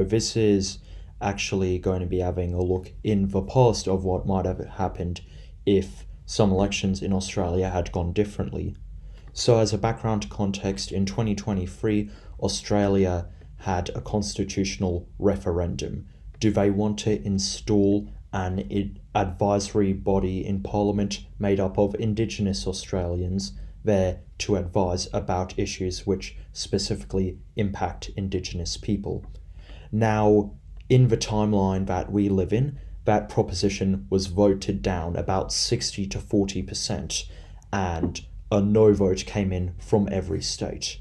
This is actually going to be having a look in the past of what might have happened if some elections in Australia had gone differently. So as a background context, in 2023, Australia had a constitutional referendum. Do they want to install an advisory body in Parliament made up of Indigenous Australians there to advise about issues which specifically impact Indigenous people? Now, in the timeline that we live in, that proposition was voted down about 60 to 40%, and a no vote came in from every state.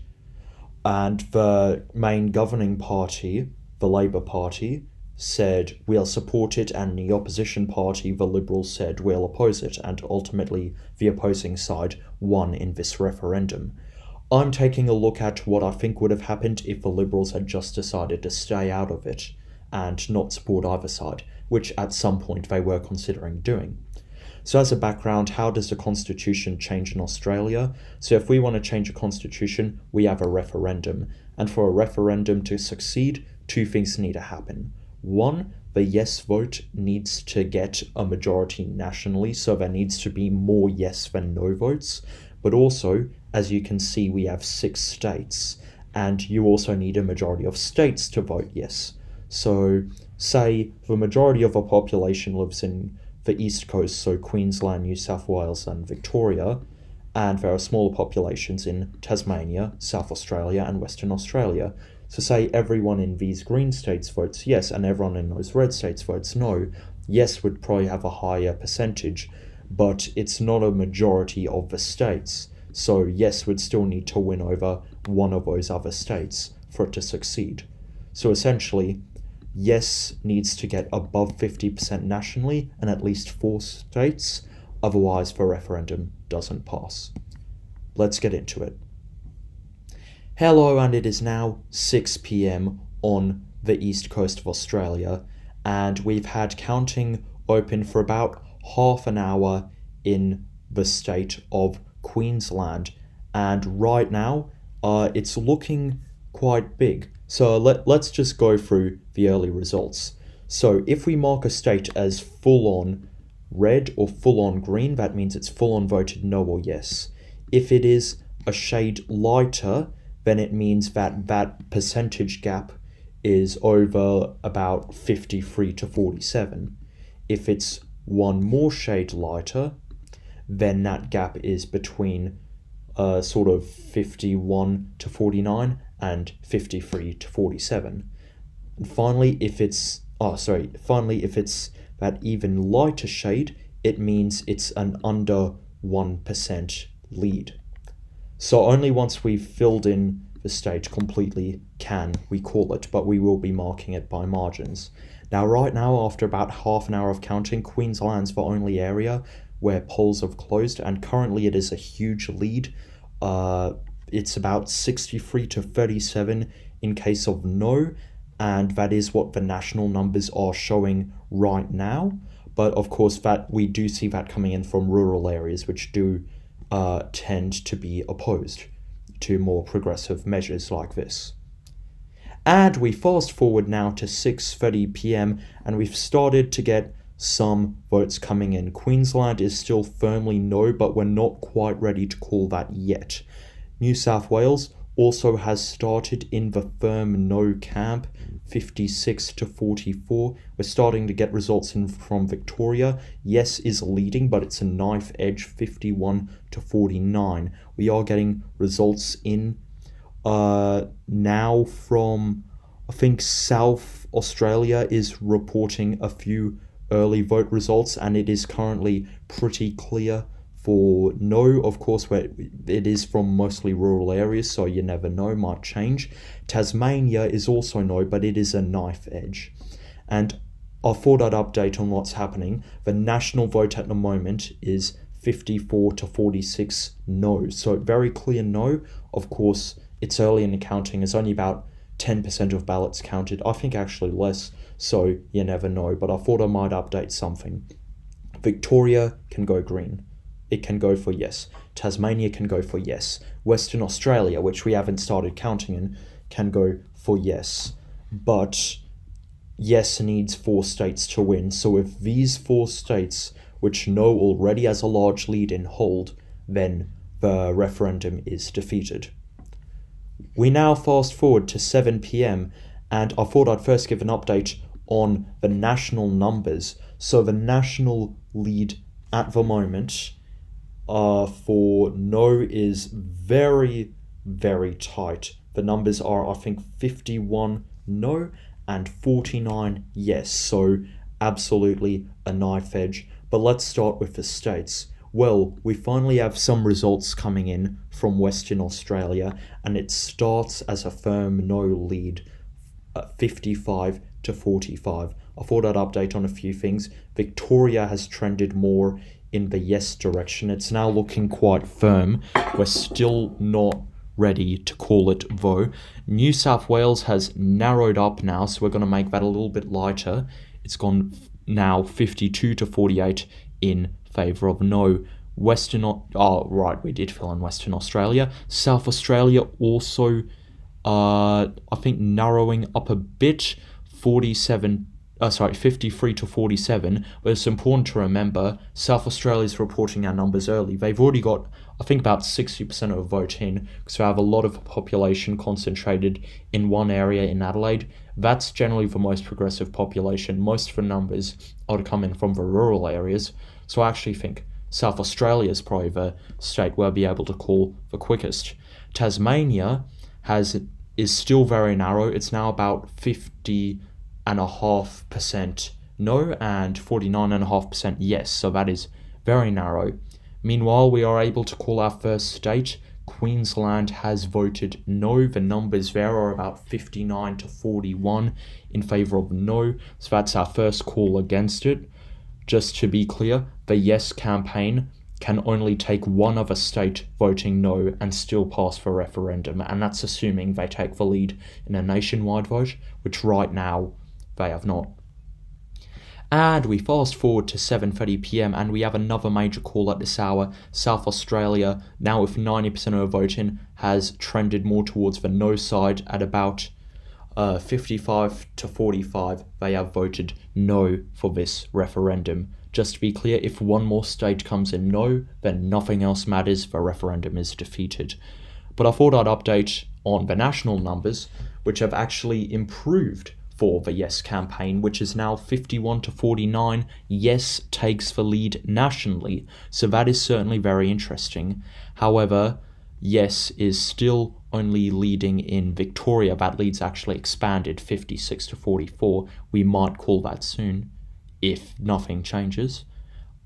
And the main governing party, the Labour Party, said we'll support it, and the opposition party, the Liberals, said we'll oppose it, and ultimately the opposing side won in this referendum. I'm taking a look at what I think would have happened if the Liberals had just decided to stay out of it and not support either side, which at some point they were considering doing. So as a background, how does the constitution change in Australia? So if we want to change a constitution, we have a referendum. And for a referendum to succeed, two things need to happen. One, the yes vote needs to get a majority nationally, so there needs to be more yes than no votes. But also, as you can see, we have 6 states, and you also need a majority of states to vote yes. So, say the majority of the population lives in the East Coast, so Queensland, New South Wales, and Victoria, and there are smaller populations in Tasmania, South Australia, and Western Australia. So say everyone in these green states votes yes, and everyone in those red states votes no. Yes would probably have a higher percentage, but it's not a majority of the states. So yes would still need to win over one of those other states for it to succeed. So essentially, yes needs to get above 50% nationally and at least 4 states, otherwise the referendum doesn't pass. Let's get into it. Hello, and it is now 6 p.m. on the east coast of Australia, and we've had counting open for about half an hour in the state of Queensland, and right now it's looking quite big. So let's just go through the early results. So if we mark a state as full-on red or full-on green, that means it's full-on voted no or yes. If it is a shade lighter, then it means that that percentage gap is over about 53 to 47. If it's one more shade lighter, then that gap is between sort of 51 to 49 and 53 to 47. And finally, if it's that even lighter shade, it means it's an under 1% lead. So only once we've filled in the state completely can we call it, but we will be marking it by margins. Now right now, after about half an hour of counting, Queensland's the only area where polls have closed, and currently it is a huge lead. It's about 63 to 37 in case of no, and that is what the national numbers are showing right now. But of course that we do see that coming in from rural areas, which do tend to be opposed to more progressive measures like this. And we fast forward now to 6:30 p.m. and we've started to get some votes coming in. Queensland is still firmly no, but we're not quite ready to call that yet. New South Wales also has started in the firm no camp, 56 to 44. We're starting to get results in from Victoria. Yes is leading, but it's a knife edge, 51 to 49. We are getting results in now from, I think, South Australia is reporting a few early vote results, and it is currently pretty clear for no. Of course, where it is from mostly rural areas, so you never know, might change. Tasmania is also no, but it is a knife edge. And I thought I'd update on what's happening. The national vote at the moment is 54 to 46 no, so very clear no. Of course, it's early in the counting, it's only about 10% of ballots counted, I think actually less, so you never know, but I thought I might update something. Victoria can go green. It can go for yes. Tasmania can go for yes. Western Australia, which we haven't started counting in, can go for yes. But Yes needs four states to win. So if these four states, which No already has a large lead in, hold, then the referendum is defeated. We now fast forward to 7 p.m. and I thought I'd first give an update on the national numbers. So the national lead at the moment for No is very, very tight. The numbers are, I think, 51 No and 49 yes. So absolutely a knife edge. But let's start with the states. Well, we finally have some results coming in from Western Australia, and it starts as a firm No lead, 55 to 45. I thought I'd update on a few things. Victoria has trended more in the yes direction. It's now looking quite firm. We're still not ready to call it though. New South Wales has narrowed up now, so we're going to make that a little bit lighter. It's gone now 52 to 48 in favour of No. We did fill in Western Australia. South Australia also, I think, narrowing up a bit, 53 to 47, but it's important to remember South Australia's reporting our numbers early. They've already got, I think, about 60% of the vote in, because they have a lot of population concentrated in one area in Adelaide. That's generally the most progressive population. Most of the numbers are to come in from the rural areas, so I actually think South Australia is probably the state we'll be able to call the quickest. Tasmania is still very narrow. It's now about 50.5% No and 49.5% yes, so that is very narrow. Meanwhile, we are able to call our first state. Queensland has voted No. The numbers there are about 59 to 41 in favour of No, so that's our first call against it. Just to be clear, the Yes campaign can only take one other state voting No and still pass the referendum, and that's assuming they take the lead in a nationwide vote, which right now they have not. And we fast forward to 7:30 p.m. and we have another major call at this hour. South Australia, now with 90% of the voting, has trended more towards the No side at about 55 to 45. They have voted No for this referendum. Just to be clear, if one more state comes in No, then nothing else matters. The referendum is defeated. But I thought I'd update on the national numbers, which have actually improved for the Yes campaign, which is now 51 to 49. Yes takes the lead nationally, so that is certainly very interesting. However, Yes is still only leading in Victoria. That lead's actually expanded 56 to 44. We might call that soon if nothing changes.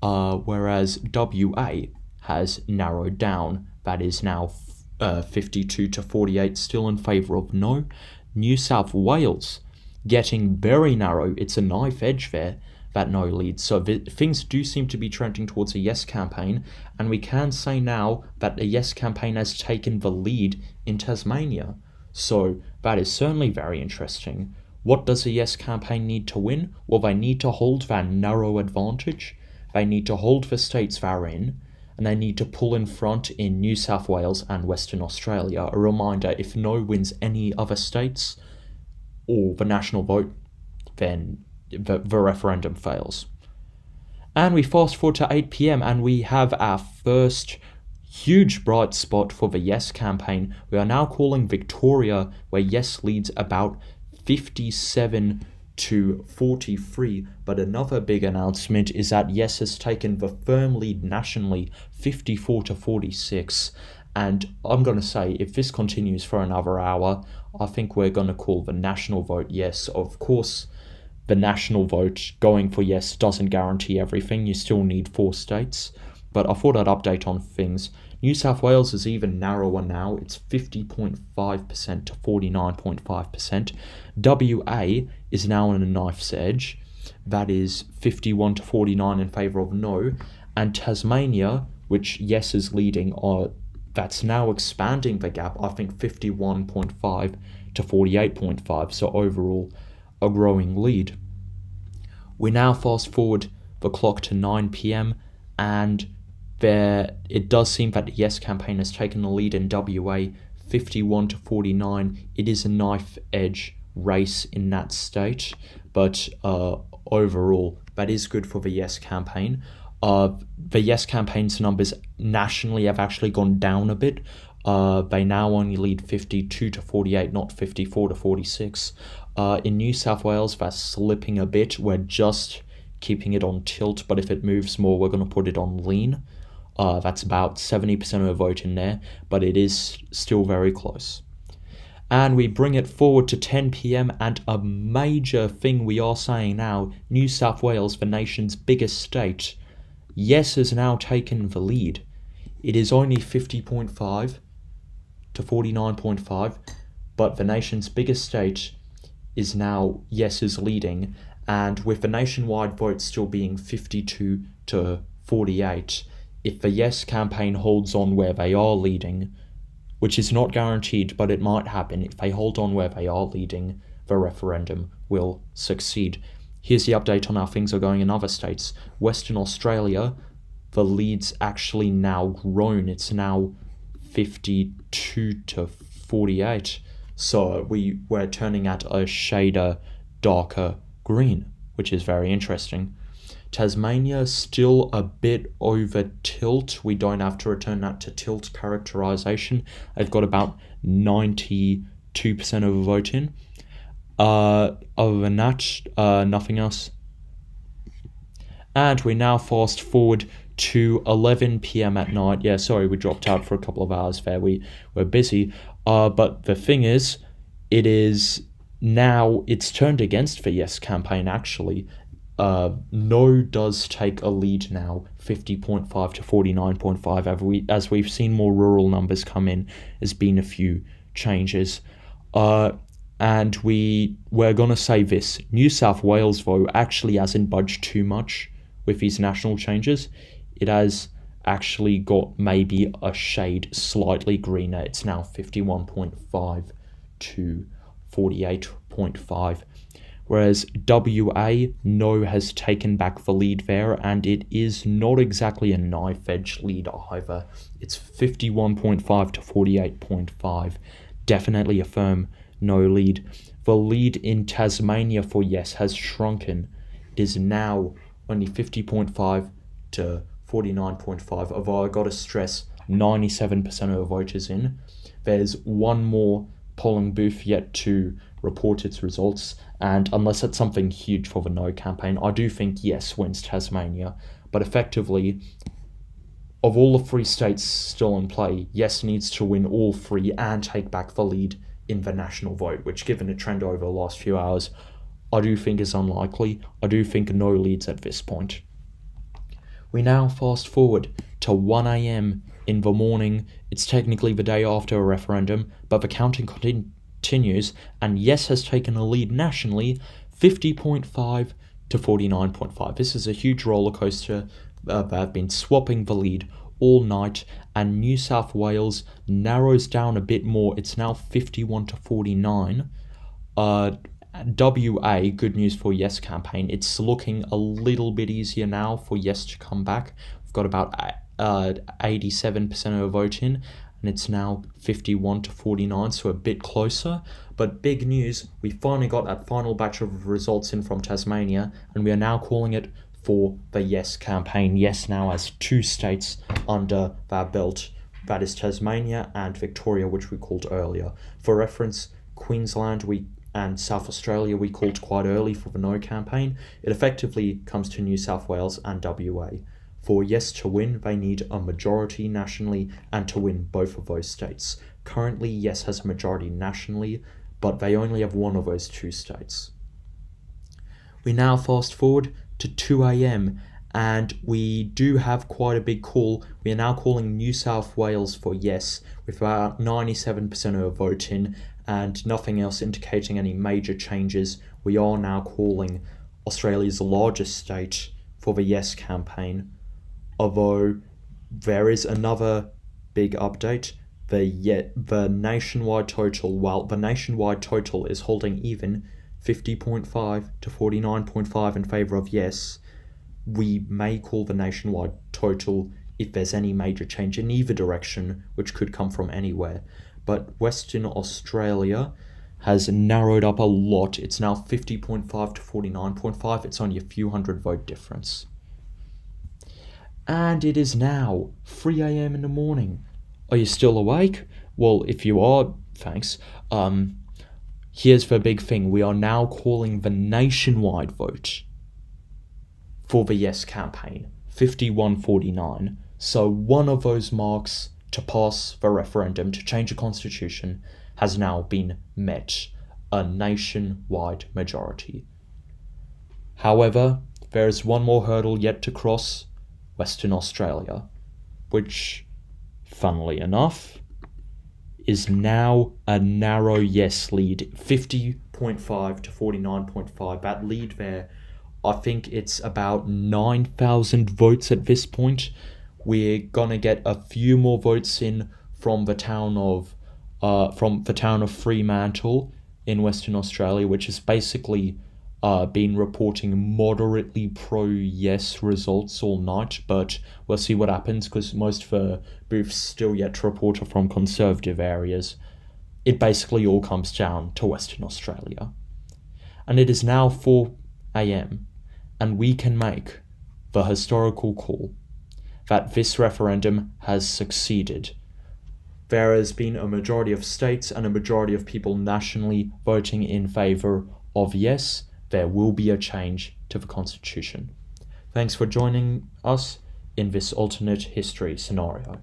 Whereas WA has narrowed down. That is now 52 to 48, still in favour of No. New South Wales getting very narrow. It's a knife edge there, that No lead. So things do seem to be trending towards a Yes campaign, and we can say now that the Yes campaign has taken the lead in Tasmania. So that is certainly very interesting. What does a Yes campaign need to win? Well, they need to hold that narrow advantage. They need to hold the states they're in, and they need to pull in front in New South Wales and Western Australia. A reminder, if No wins any other states or the national vote, then the referendum fails. And we fast forward to 8 p.m. and we have our first huge bright spot for the Yes campaign. We are now calling Victoria, where Yes leads about 57 to 43. But another big announcement is that Yes has taken the firm lead nationally, 54 to 46. And I'm going to say, if this continues for another hour, I think we're going to call the national vote Yes. Of course, the national vote going for Yes doesn't guarantee everything. You still need 4 states. But I thought I'd update on things. New South Wales is even narrower now. It's 50.5% to 49.5%. WA is now on a knife's edge. That is 51 to 49 in favour of No. And Tasmania, which Yes is leading, that's now expanding the gap. I think 51.5 to 48.5. So overall, a growing lead. We now fast forward the clock to 9 p.m. and it does seem that the Yes campaign has taken the lead in WA, 51 to 49. It is a knife edge race in that state, but overall, that is good for the Yes campaign. The Yes campaign's numbers nationally have actually gone down a bit. They now only lead 52 to 48, not 54 to 46. In New South Wales, that's slipping a bit. We're just keeping it on tilt, but if it moves more, we're going to put it on lean. That's about 70% of the vote in there, but it is still very close. And we bring it forward to 10 p.m. and a major thing we are saying now, New South Wales, the nation's biggest state, Yes has now taken the lead. It is only 50.5 to 49.5, but the nation's biggest state is now Yes is leading, and with the nationwide vote still being 52 to 48, if the Yes campaign holds on where they are leading, which is not guaranteed, but it might happen, if they hold on where they are leading, the referendum will succeed. Here's the update on how things are going in other states. Western Australia, the lead's actually now grown. It's now 52 to 48. So we're turning at a shader darker green, which is very interesting. Tasmania still a bit over tilt. We don't have to return that to tilt characterization. They've got about 92% of the vote in. Other than that, nothing else. And we now fast forward to 11 p.m. at night. Yeah, sorry, we dropped out for a couple of hours there. We were busy. But the thing is, it's turned against the Yes campaign, actually. No does take a lead now, 50.5 to 49.5. As we've seen more rural numbers come in, there's been a few changes. And we're going to say this, New South Wales vote actually hasn't budged too much with these national changes. It has actually got maybe a shade slightly greener. It's now 51.5 to 48.5. Whereas WA, No has taken back the lead there, and it is not exactly a knife-edge lead either. It's 51.5 to 48.5. Definitely a firm No lead. The lead in Tasmania for Yes has shrunken. It is now only 50.5 to 49.5, although I gotta stress, 97% of the voters in. There's one more polling booth yet to report its results, and unless it's something huge for the No campaign, I do think Yes wins Tasmania. But effectively, of all the three states still in play, Yes needs to win all three and take back the lead in the national vote, which, given the trend over the last few hours, I do think is unlikely. I do think No leads at this point. We now fast forward to 1 a.m. in the morning. It's technically the day after a referendum, but the counting continues, and Yes has taken a lead nationally, 50.5 to 49.5. This is a huge roller coaster. They've been swapping the lead all night, and New South Wales narrows down a bit more. It's now 51 to 49. WA, good news for Yes campaign. It's looking a little bit easier now for Yes to come back. We've got about 87% of the vote in, and it's now 51 to 49, so a bit closer. But big news, we finally got that final batch of results in from Tasmania, and we are now calling it for the Yes campaign. Yes now has two states under their belt. That is Tasmania and Victoria, which we called earlier. For reference, Queensland and South Australia we called quite early for the No campaign. It effectively comes to New South Wales and WA. For Yes to win, they need a majority nationally and to win both of those states. Currently, Yes has a majority nationally, but they only have one of those two states. We now fast forward to 2 a.m. and we do have quite a big call. We are now calling New South Wales for Yes, with about 97% of the vote in, and nothing else indicating any major changes. We are now calling Australia's largest state for the Yes campaign, although there is another big update. The nationwide total is holding even, 50.5 to 49.5 in favour of Yes. We may call the nationwide total if there's any major change in either direction, which could come from anywhere. But Western Australia has narrowed up a lot. It's now 50.5 to 49.5. It's only a few hundred vote difference. And it is now 3 a.m. in the morning. Are you still awake? Well, if you are, thanks. Here's the big thing. We are now calling the nationwide vote for the yes campaign, 51-49. So one of those marks to pass the referendum to change the constitution has now been met, a nationwide majority. However, there is one more hurdle yet to cross: Western Australia, which, funnily enough, is now a narrow yes lead, 50.5 to 49.5. That lead there, I think it's about 9,000 votes at this point. We're gonna get a few more votes in from the town of Fremantle in Western Australia, which has basically been reporting moderately pro-yes results all night, but we'll see what happens because most of the booths still yet to report are from conservative areas. It basically all comes down to Western Australia. And it is now 4 a.m. and we can make the historical call that this referendum has succeeded. There has been a majority of states and a majority of people nationally voting in favour of yes. There will be a change to the Constitution. Thanks for joining us in this alternate history scenario.